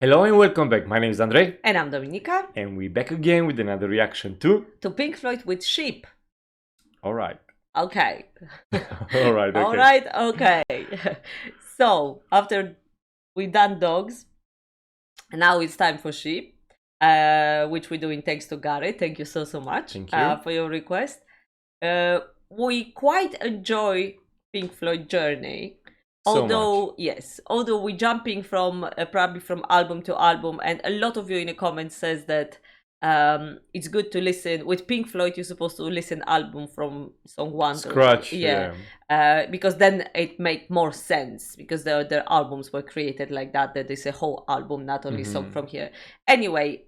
Hello and welcome back. My name is Andrei. And I'm Dominika. And we're back again with another reaction to Pink Floyd with Sheep. Alright. Okay. Alright, okay. Alright, okay. So, after we done dogs, now it's time for sheep, which we're doing thanks to Gary. Thank you so much for your request. We quite enjoy Pink Floyd journey. Although we're jumping from probably from album to album, and a lot of you in the comments says that it's good to listen with Pink Floyd. You're supposed to listen album from song one scratch, because then it make more sense, because their albums were created like that it's a whole album, not only song from here. Anyway,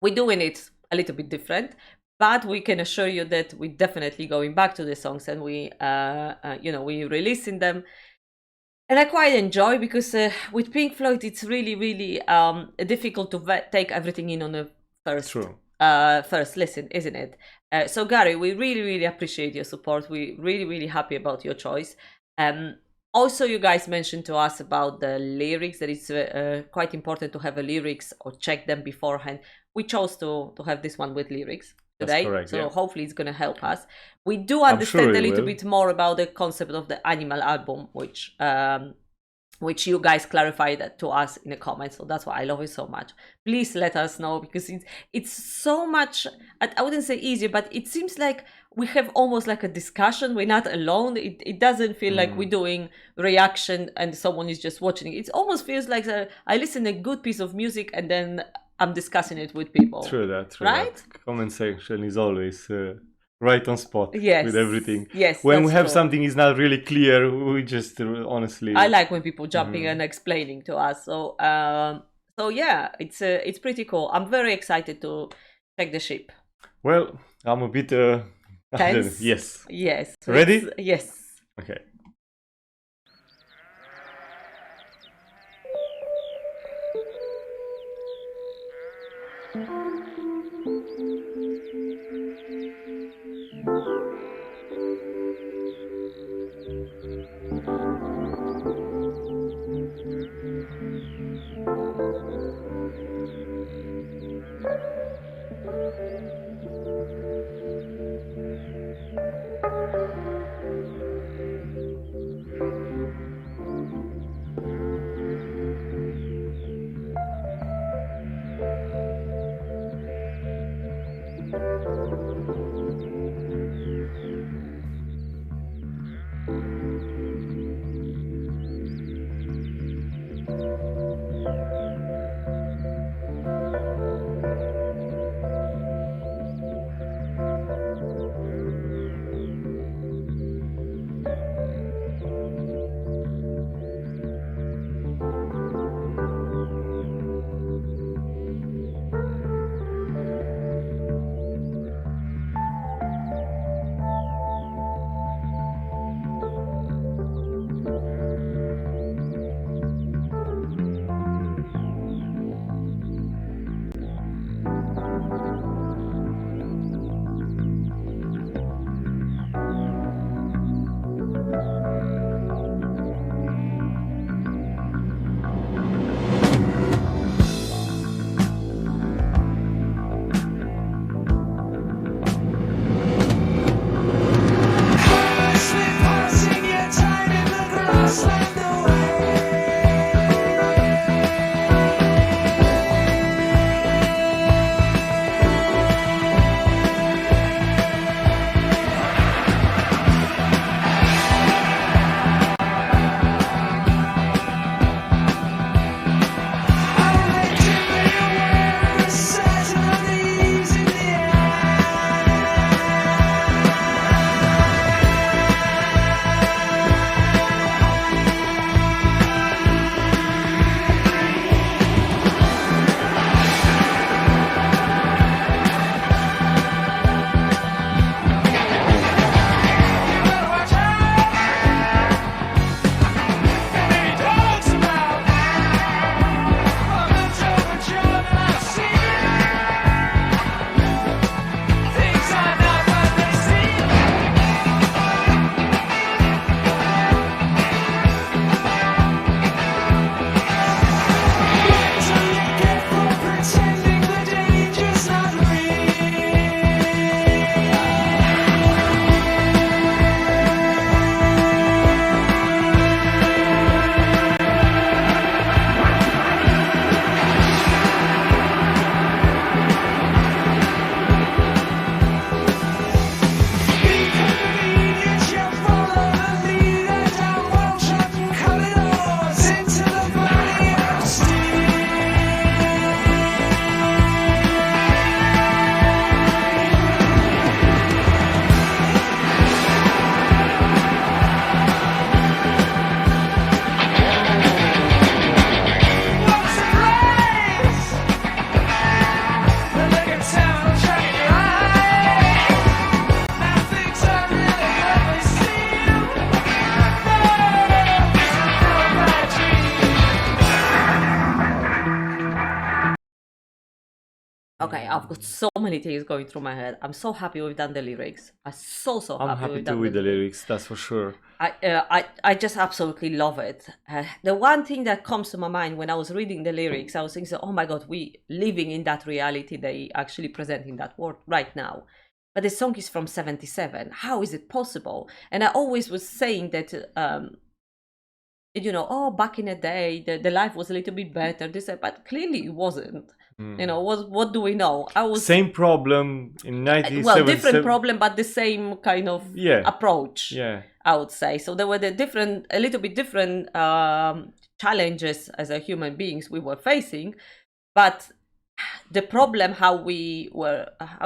we're doing it a little bit different, but we can assure you that we're definitely going back to the songs, and we we're releasing them. And I quite enjoy, because with Pink Floyd, it's really difficult to take everything in on the first listen, isn't it? So Gary, we really appreciate your support. We're really happy about your choice. Also, you guys mentioned to us about the lyrics, that it's quite important to have a lyrics or check them beforehand. We chose to have this one with lyrics today. That's correct, so hopefully it's going to help us. We do understand a little bit more about the concept of the Animal album, which you guys clarified that to us in the comments. So that's why I love it so much. Please let us know, because it's so much, I wouldn't say easier, but it seems like we have almost like a discussion. We're not alone. It doesn't feel like we're doing reaction and someone is just watching it. It almost feels like I listen to a good piece of music and then I'm discussing it with people. True that. Right? Comment section is always right on spot with everything. Yes. When we have something is not really clear, we just honestly. I like when people jumping and explaining to us. So yeah, it's pretty cool. I'm very excited to check the ship. Well, I'm a bit tense. Yes. Yes. Ready? Yes. Okay. Okay, I've got so many things going through my head. I'm so happy we've done the lyrics. I'm so I'm happy happy we've too done with the the lyrics. lyrics, that's for sure. I just absolutely love it. The one thing that comes to my mind when I was reading the lyrics, I was thinking, oh my God, we living in that reality they actually present in that world right now. But the song is from 77. How is it possible? And I always was saying that, oh, back in the day, the life was a little bit better. But clearly it wasn't. What do we know? Same problem in 1977. Well, different problem, but the same kind of approach. Yeah. I would say. So there were a little bit different challenges as a human beings we were facing, but the problem how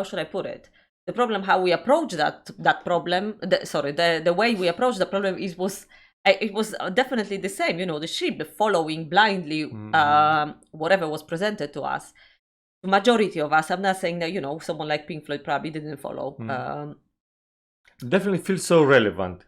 should I put it? The problem how we approach that problem. The way we approach the problem it was definitely the same. The sheep following blindly whatever was presented to us. The majority of us. I'm not saying that someone like Pink Floyd probably didn't follow. Definitely feels so relevant.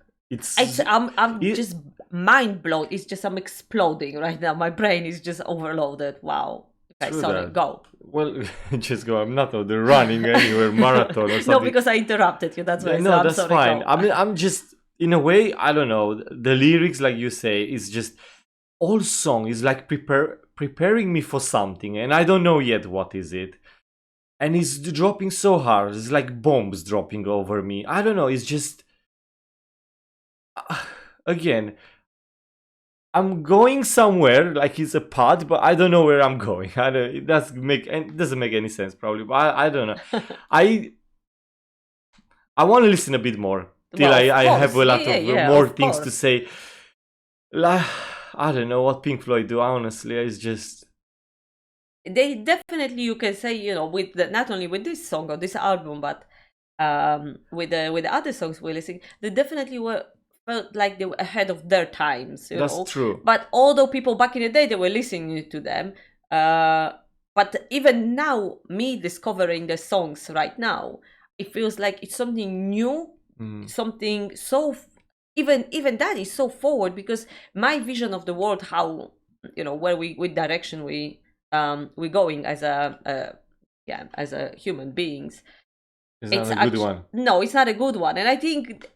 I'm just mind blown. It's just I'm exploding right now. My brain is just overloaded. Wow. Okay, sorry, go. Well, just go. I'm not running anywhere marathon or something. No, because I interrupted you. That's why. No, so that's sorry, fine. go. I mean, I'm just in a way. I don't know. The lyrics, like you say, is just all song is like preparing me for something, and I don't know yet what is it. And it's dropping so hard. It's like bombs dropping over me. I don't know. It's just again. I'm going somewhere like it's a pod, but I don't know where I'm going. It doesn't make any sense probably, but I don't know. I want to listen a bit more till I have a lot of more things to say. I don't know what Pink Floyd do. Honestly, it's just they definitely, you can say, with not only with this song or this album, but with the other songs we're listening, they definitely felt like they were ahead of their times. That's true. But although people back in the day, they were listening to them, but even now, me discovering the songs right now, it feels like it's something new, something so even that is so forward, because my vision of the world, how where with direction we're going as a human beings. It's not a good one. No, it's not a good one, and I think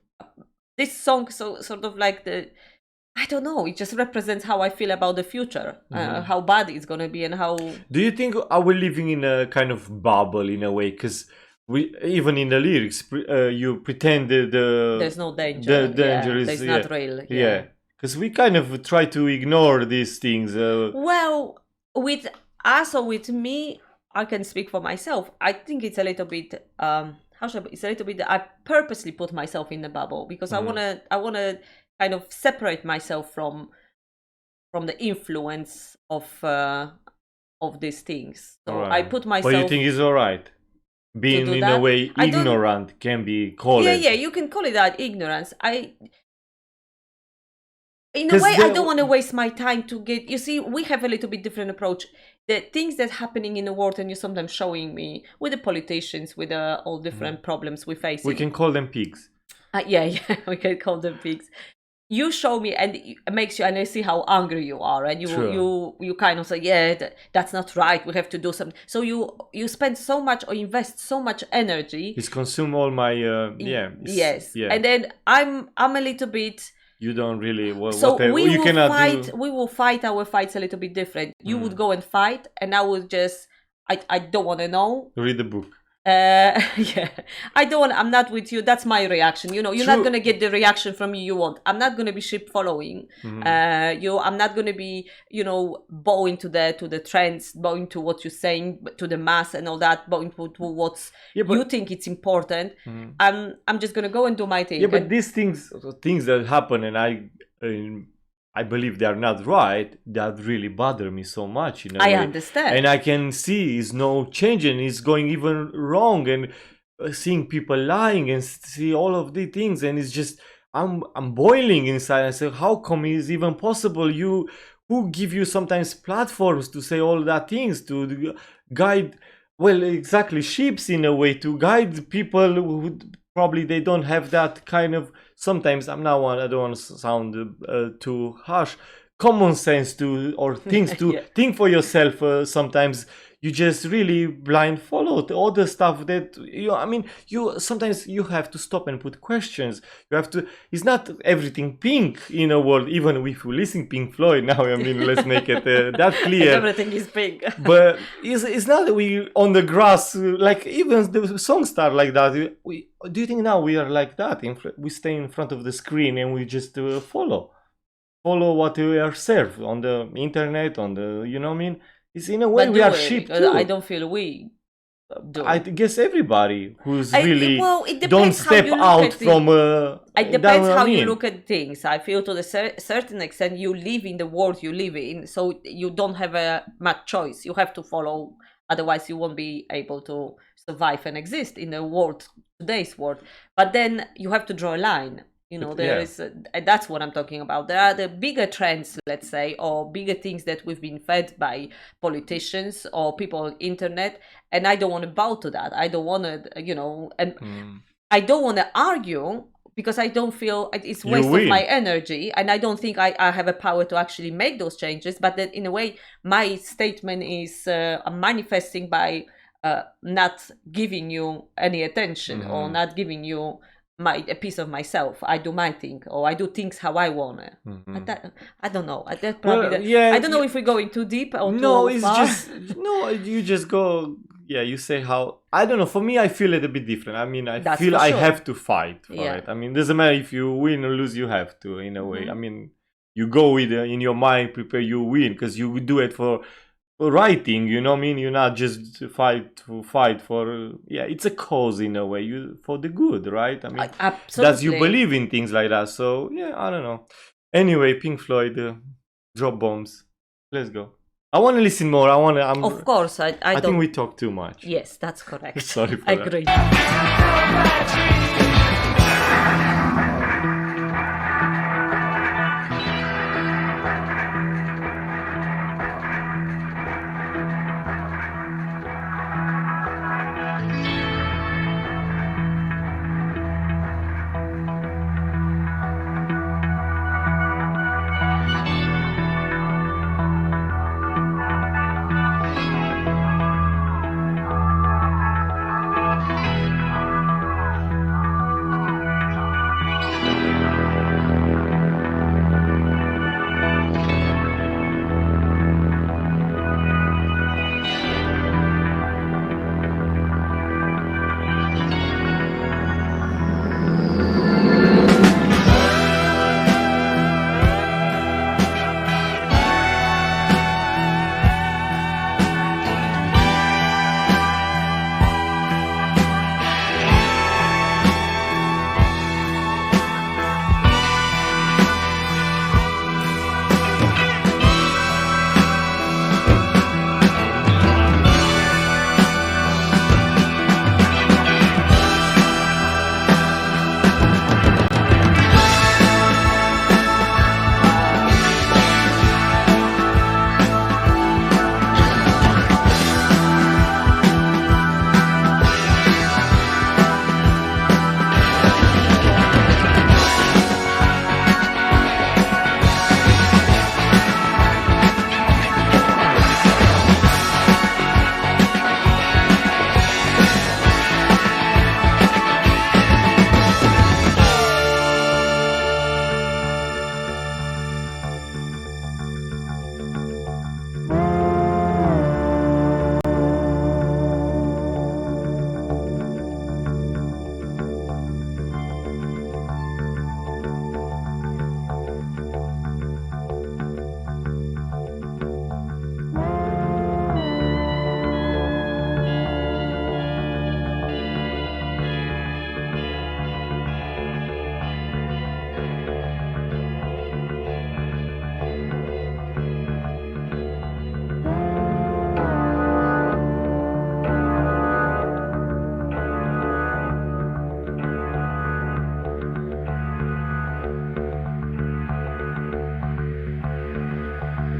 this song sort of like I don't know, it just represents how I feel about the future, how bad it's gonna be, and how. Do you think are we living in a kind of bubble in a way? Because we even in the lyrics, you pretend there's no danger. The danger is not real. Yeah, because we kind of try to ignore these things. Well, with us or with me, I can speak for myself. I think it's a little bit. It's a little bit. I purposely put myself in the bubble because I wanna kind of separate myself from the influence of these things. So I put myself. But you think it's alright? Being in a way ignorant can be called. Yeah, you can call it that, ignorance. In a way, I don't want to waste my time to get. You see, we have a little bit different approach. The things that's happening in the world, and you're sometimes showing me with the politicians, with all different problems we face. We can call them pigs. Yeah, we can call them pigs. You show me, and it makes you, and I see how angry you are, and you kind of say, yeah, that's not right. We have to do something. So you spend so much or invest so much energy. It's consume all my yes, and then I'm a little bit. You don't really. We will fight our fights a little bit different. You would go and fight, and I would just. I don't want to know. Read the book. Yeah, I'm not with you. That's my reaction. You're not gonna get the reaction from me you want. I'm not gonna be sheep following. I'm not gonna be, bowing to the trends, bowing to what you're saying, to the mass and all that, bowing to what's you think it's important. I'm just gonna go and do my thing. Yeah, but these things that happen, and I believe they are not right, that really bother me so much. I understand. And I can see it's no change, and it's going even wrong, and seeing people lying and see all of these things, and it's just, I'm boiling inside. I say, how come it's even possible? Who give you sometimes platforms to say all that things, to guide, well, exactly, sheeps in a way, to guide people who probably they don't have that kind of, sometimes I don't want to sound too harsh, common sense or things to think for yourself. Sometimes you just really blind follow all the stuff that you sometimes you have to stop and put questions. You have to. It's not everything pink in a world. Even if you listen Pink Floyd now, let's make it that clear. Everything is pink. But it's not that we on the grass, like even the songs start like that. Do you think now we are like that? We stay in front of the screen and we just follow what we are served on the internet, on the It's in a way we are sheep too. I don't feel we do. I guess everybody who's it don't step out from. It depends how you look at things. I feel to a certain extent you live in the world you live in, so you don't have much choice. You have to follow, otherwise you won't be able to survive and exist in the world, today's world. But then you have to draw a line. Is that's what I'm talking about. There are the bigger trends, let's say, or bigger things that we've been fed by politicians or people on internet, and I don't want to bow to that. I don't want to, I don't want to argue because I don't feel it's waste of my energy, and I don't think I have a power to actually make those changes. But then, in a way, my statement is manifesting by not giving you any attention or not giving you a piece of myself. I do my thing, or I do things how I want it. I don't know. I don't know if we're going too deep or too far. You just go. Yeah, you say how. I don't know. For me, I feel it a bit different. I feel I have to fight for it. Doesn't matter if you win or lose. You have to, in a way. You go with in your mind, prepare you win because you do it for writing, you're not just fight for it's a cause in a way, for the good, right? Absolutely. Does you believe in things like that? So I don't know. Anyway, Pink Floyd, Drop Bombs. Let's go. I want to listen more. Of course, I think we talk too much. Yes, that's correct. Sorry for I agree.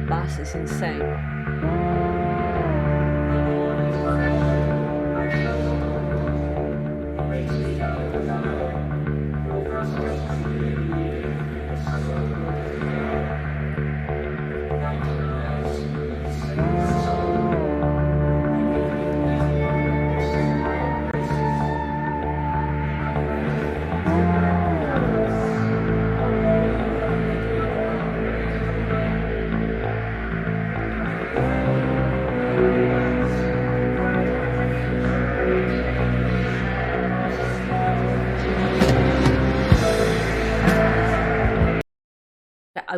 Bass is insane.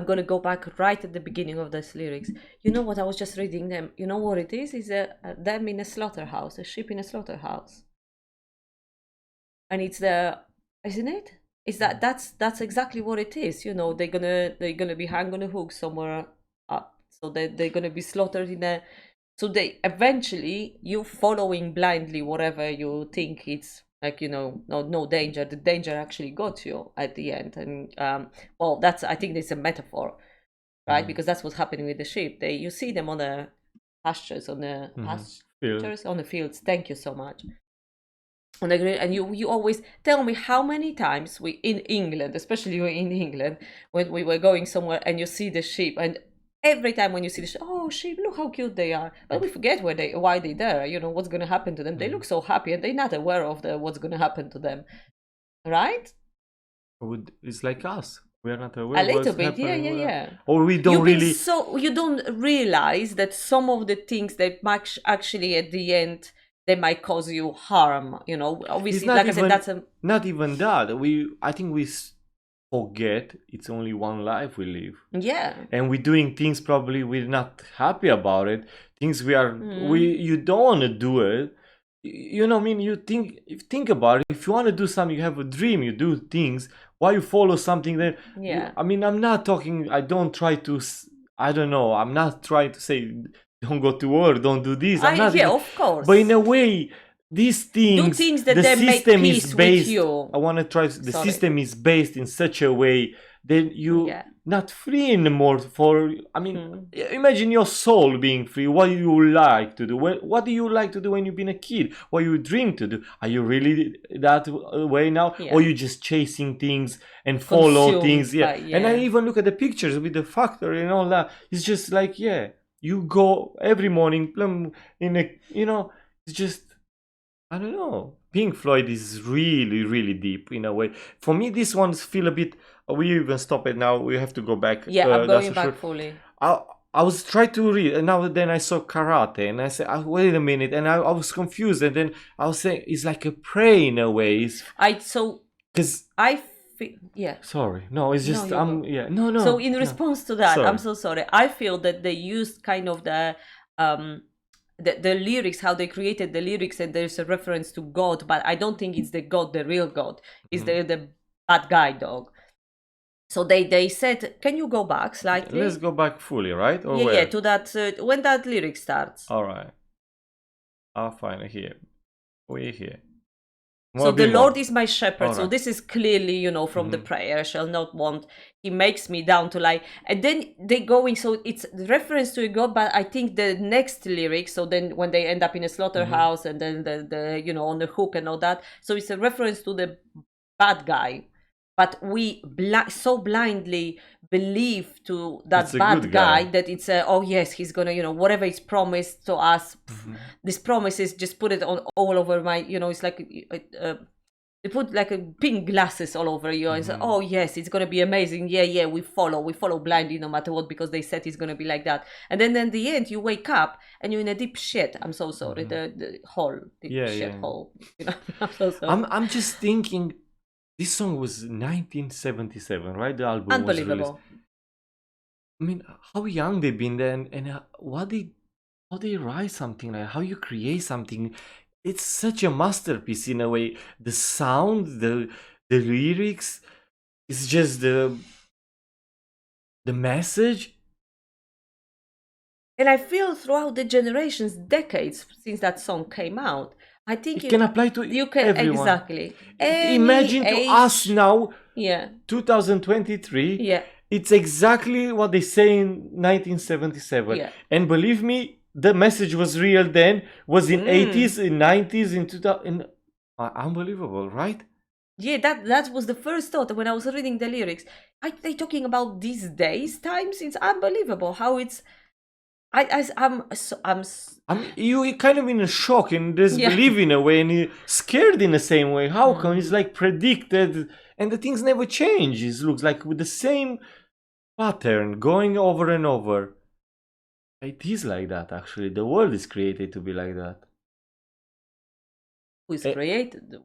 gonna go back right at the beginning of these lyrics. You know what? I was just reading them. You know what it is? Is them in a slaughterhouse, a sheep in a slaughterhouse, and it's isn't it? Is that's exactly what it is? You know, they're gonna be hung on a hook somewhere up, so they're gonna be slaughtered in a. So they eventually, you following blindly whatever you think it's like, you know, no danger. The danger actually got you at the end, and well, that's, I think it's a metaphor, right? Because that's what's happening with the sheep. You see them on the pastures, on the pastures, on the fields. Thank you so much. On the green, and you always tell me how many times we in England, especially in England, when we were going somewhere and you see the sheep, and every time when you see the sheep, oh, sheep, look how cute they are, but we forget why they're there. You know what's going to happen to them. They look so happy, and they're not aware of what's going to happen to them, right? It's like us. We are not aware. A little bit, yeah. Or we don't really. So you don't realize that some of the things that might actually at the end they might cause you harm. You know, obviously, like I said, that's not even that. I think we forget it's only one life we live. Yeah. And we're doing things probably we're not happy about it. Things you don't want to do it. You know what I mean? You think about it. If you want to do something, you have a dream, you do things. Why you follow something that... Yeah. I mean, I'm not talking... I don't try to... I don't know. I'm not trying to say, don't go to war, don't do this. Of course. But in a way, these things... Do things that the they system make peace is based, with you. I want to try... The system is based in such a way that you... not free anymore for... I mean, imagine your soul being free. What do you like to do? What do you like to do when you've been a kid? What you dream to do? Are you really that way now? Yeah. Or you just chasing things and follow things? Yeah. Yeah. And I even look at the pictures with the factory and all that. It's just like, you go every morning in a... You know, it's just... I don't know. Pink Floyd is really, really deep in a way. For me, these ones feel a bit... We even stop it now. We have to go back. Yeah, I'm going back fully. I was trying to read, and then I saw karate, and I said, "Wait a minute," and I was confused, and then I was saying, "It's like a prayer in a way." Sorry, no, it's just no. So in response to that, sorry. I'm so sorry. I feel that they used kind of the lyrics, how they created the lyrics, and there's a reference to God, but I don't think it's the God, the real God. It's the bad guy dog. So they said, can you go back slightly? Let's go back fully, right? Or yeah, to that, when that lyric starts. All right. I'll find it here. We're here. So the Lord is my shepherd. Right. So this is clearly, you know, from the prayer, I shall not want. He makes me down to lie. And then they going, so it's reference to a God, but I think the next lyric, so then when they end up in a slaughterhouse and then the you know, on the hook and all that. So it's a reference to the bad guy. But we so blindly believe to that bad guy that it's oh yes, he's gonna, you know, whatever is promised to us, this promise is just put it on all over my, you know, it's like they put like a pink glasses all over you and say, oh yes, it's gonna be amazing. Yeah, we follow blindly no matter what, because they said it's gonna be like that. And then in the end, you wake up and you're in a deep shit. I'm so sorry, the hole, hole. You know, I'm so sorry. I'm just thinking. This song was 1977, right? The album Unbelievable. was released. I mean, how young they've been then, and how they write something like how you create something. It's such a masterpiece in a way. The sound, the lyrics, it's just the message. And I feel throughout the generations, decades since that song came out, I think it can apply to everyone. Exactly. Imagine to us now, 2023. Yeah. It's exactly what they say in 1977. Yeah. And believe me, the message was real then, was in 80s, in 90s, in 2000. Unbelievable, right? Yeah, that was the first thought when I was reading the lyrics. Are they talking about these days times? It's unbelievable how it's... you kind of in a shock and disbelief in a way, and you're scared in the same way. How come it's like predicted and the things never change? It looks like with the same pattern going over and over. It is like that actually. The world is created to be like that. Who is created?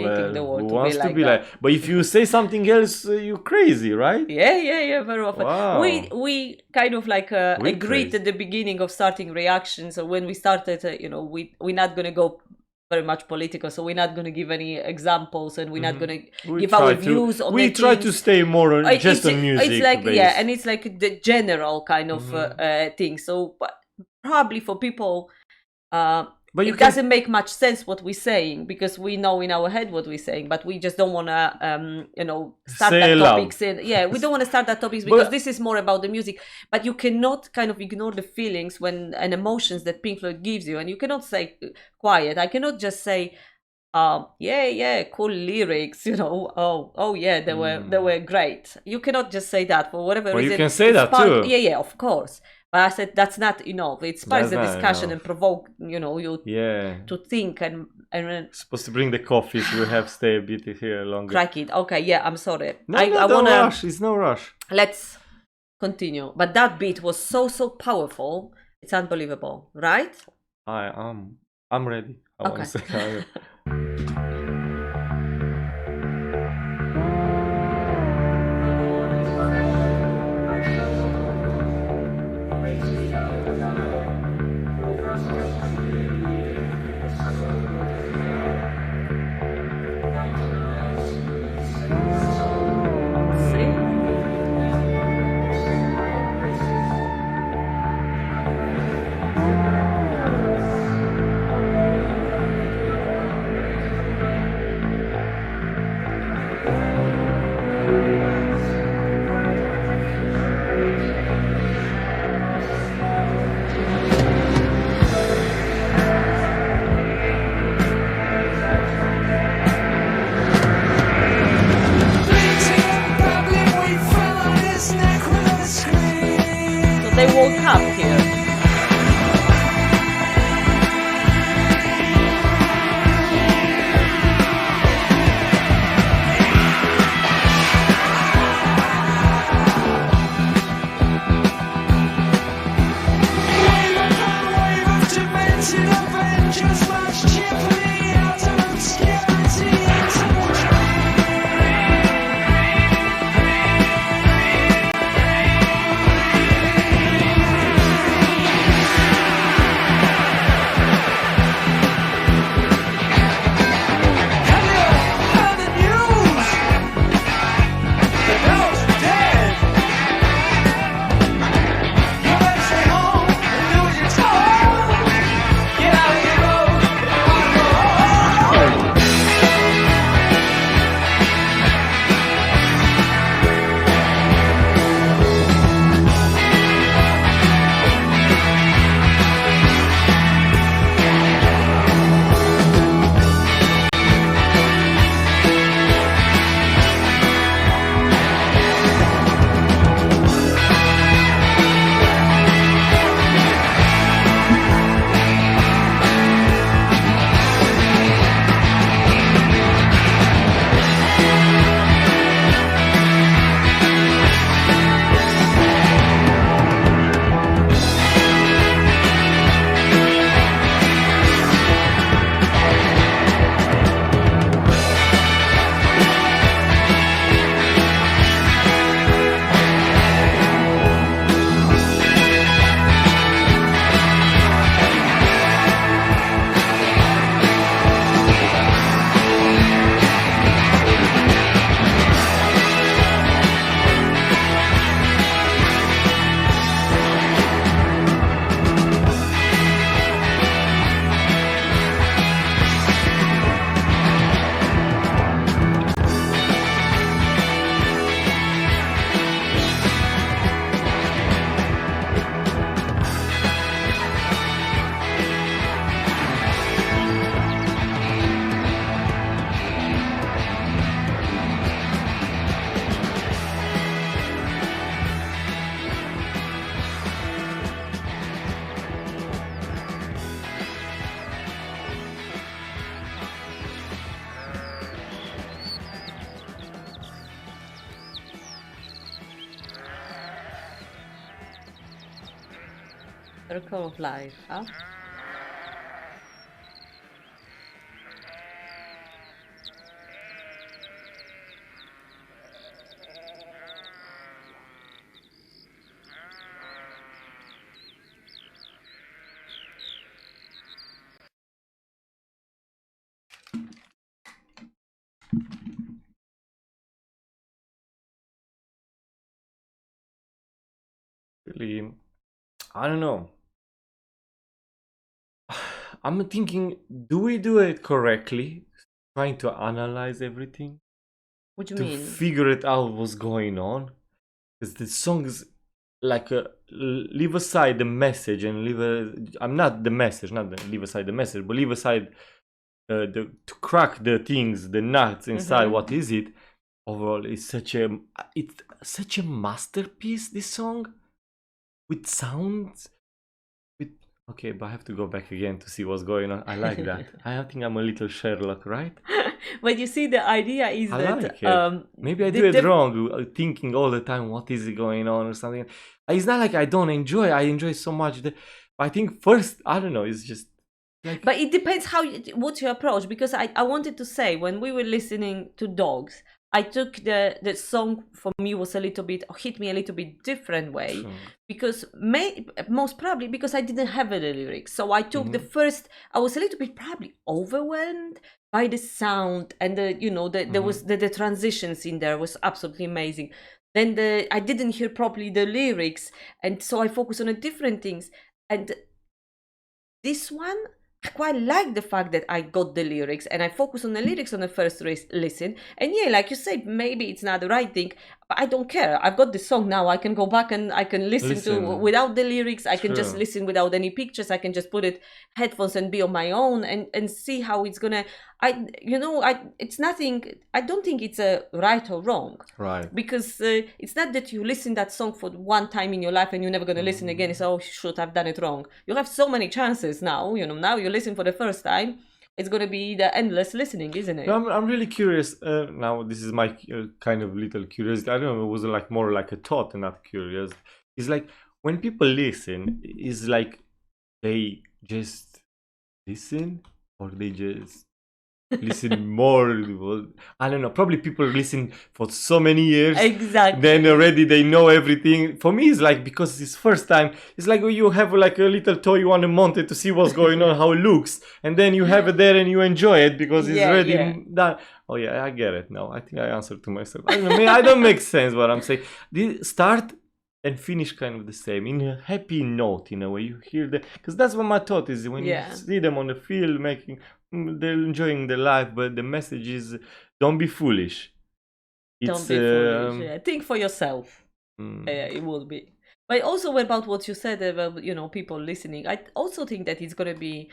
creating the Well, who world to be wants to like be that. like? But if you say something else, you're crazy, right? Yeah, very often. Wow. We kind of like We're agreed crazy. at the beginning of starting reactions. So when we started, we're not gonna go very much political, so we're not going to give any examples, and we're not going to give our views on we the try things. to stay more on just it's, on music it's like based. yeah, and it's like the general kind of thing. So but probably for people but it doesn't make much sense what we're saying, because we know in our head what we're saying, but we just don't want to start say that loud. topics in. Yeah, we don't want to start that topics because this is more about the music. But you cannot kind of ignore the feelings and emotions that Pink Floyd gives you, and you cannot say quiet. I cannot just say yeah, cool lyrics, oh yeah, they were great. You cannot just say that for whatever reason. You can say that too. Yeah, of course. But I said that's not enough. It sparks the discussion and provoke you to think and supposed to bring the coffee, so we have to stay a bit here longer. Crack it. Okay, yeah, I'm sorry. I wanna rush. It's no rush. Let's continue. But that beat was so powerful. It's unbelievable, right? I'm ready. I want to say. They woke up here. Circle of life, huh? basically, I don't know. I'm thinking, do we do it correctly? Trying to analyze everything What do you to mean? figure it out what's going on, because the song is like leave aside the message and I'm not the message, not leave aside the message, but leave aside to crack the things, the nuts inside. What is it? Overall, it's such a masterpiece. This song with sounds. Okay, but I have to go back again to see what's going on. I like that. I think I'm a little Sherlock, right? But you see, the idea is I that like it. Maybe I do it wrong, thinking all the time, what is going on or something. It's not like I don't enjoy. I enjoy so much. I think first, I don't know. It's just like. But it depends what's your approach. Because I wanted to say, when we were listening to Dogs, I took the song, for me, was hit me a little bit different way, because most probably because I didn't have the lyrics. So I took the first, I was a little bit probably overwhelmed by the sound, and there was the transitions in there was absolutely amazing. Then I didn't hear properly the lyrics, and so I focused on different things. And this one, I quite like the fact that I got the lyrics, and I focus on the lyrics on the first listen. And yeah, like you said, maybe it's not the right thing, but I don't care. I've got the song now. I can go back and I can listen to without the lyrics. I can just listen without any pictures. I can just put it headphones and be on my own and see how it's gonna. It's nothing. I don't think it's a right or wrong. Right. Because it's not that you listen that song for one time in your life and you're never gonna listen again. It's oh shoot, I've done it wrong. You have so many chances now. Now you listen for the first time. It's gonna be the endless listening, isn't it? No, I'm really curious. Now this is my kind of little curiosity. I don't know. It was like more like a thought and not curious. It's like when people listen, is like they just listen or they just listen more. I don't know. Probably people listen for so many years. Exactly. Then already they know everything. For me, it's like, because it's first time. It's like you have like a little toy you want to mount it to see what's going on, how it looks, and then you have it there and you enjoy it because it's already done. Oh yeah, I get it now. I think I answered to myself. I don't know. I don't make sense what I'm saying. Start and finish kind of the same, in a happy note, in a way. You hear because that's what my thought is when you see them on the field they're enjoying their life, but the message is don't be foolish. Don't be foolish. Think for yourself. It will be. But also about what you said about people listening, I also think that it's going to be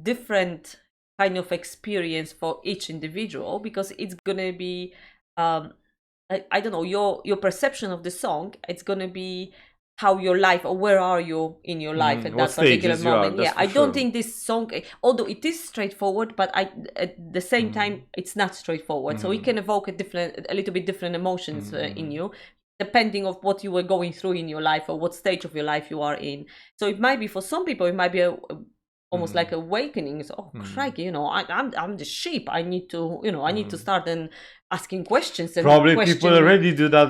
different kind of experience for each individual, because it's going to be I don't know, your perception of the song. It's going to be how your life, or where are you in your life at that particular moment. I don't think this song, although it is straightforward, but at the same time it's not straightforward. So it can evoke a little bit different emotions in you, depending of what you were going through in your life or what stage of your life you are in. So it might be, for some people, it might be almost like awakening. So, crikey, I'm the sheep. I need to, I need to start and asking questions. And probably people already do that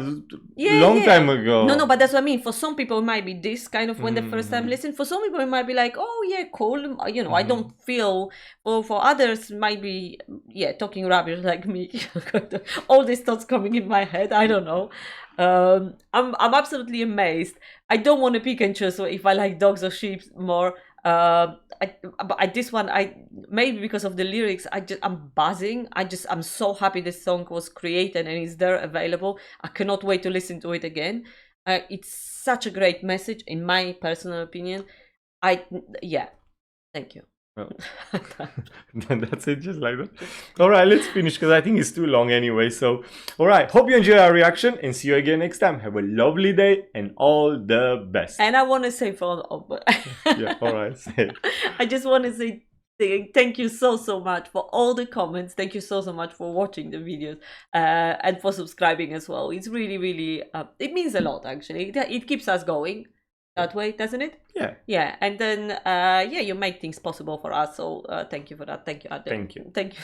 long time ago. No, but that's what I mean. For some people, it might be this kind of when the first time listen. For some people, it might be like, oh yeah, cool. I don't feel. Or for others, it might be talking rubbish like me. All these thoughts coming in my head. I don't know. I'm absolutely amazed. I don't want to pick and choose if I like dogs or sheep more. This one, maybe because of the lyrics, I'm buzzing. I'm so happy this song was created and is there available. I cannot wait to listen to it again. It's such a great message, in my personal opinion. Thank you. Well, that's it, just like that. All right, let's finish because I think it's too long anyway. So, all right, hope you enjoy our reaction and see you again next time. Have a lovely day and all the best. And I want to say all right, say it. I just want to say thank you so much for all the comments. Thank you so much for watching the videos and for subscribing as well. It's really it means a lot, actually. It keeps us going that way, doesn't it? Yeah. And then you make things possible for us, so thank you for that. Thank you, Adam. Thank you.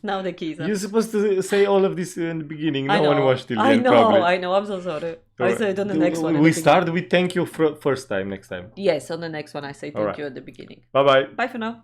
Now the keys. You're supposed to say all of this in the beginning. No one watched till the end. I know. I'm so sorry. I say it on the next one. We start with thank you first time, next time. Yes, on the next one I say thank you at the beginning. Bye. Bye for now.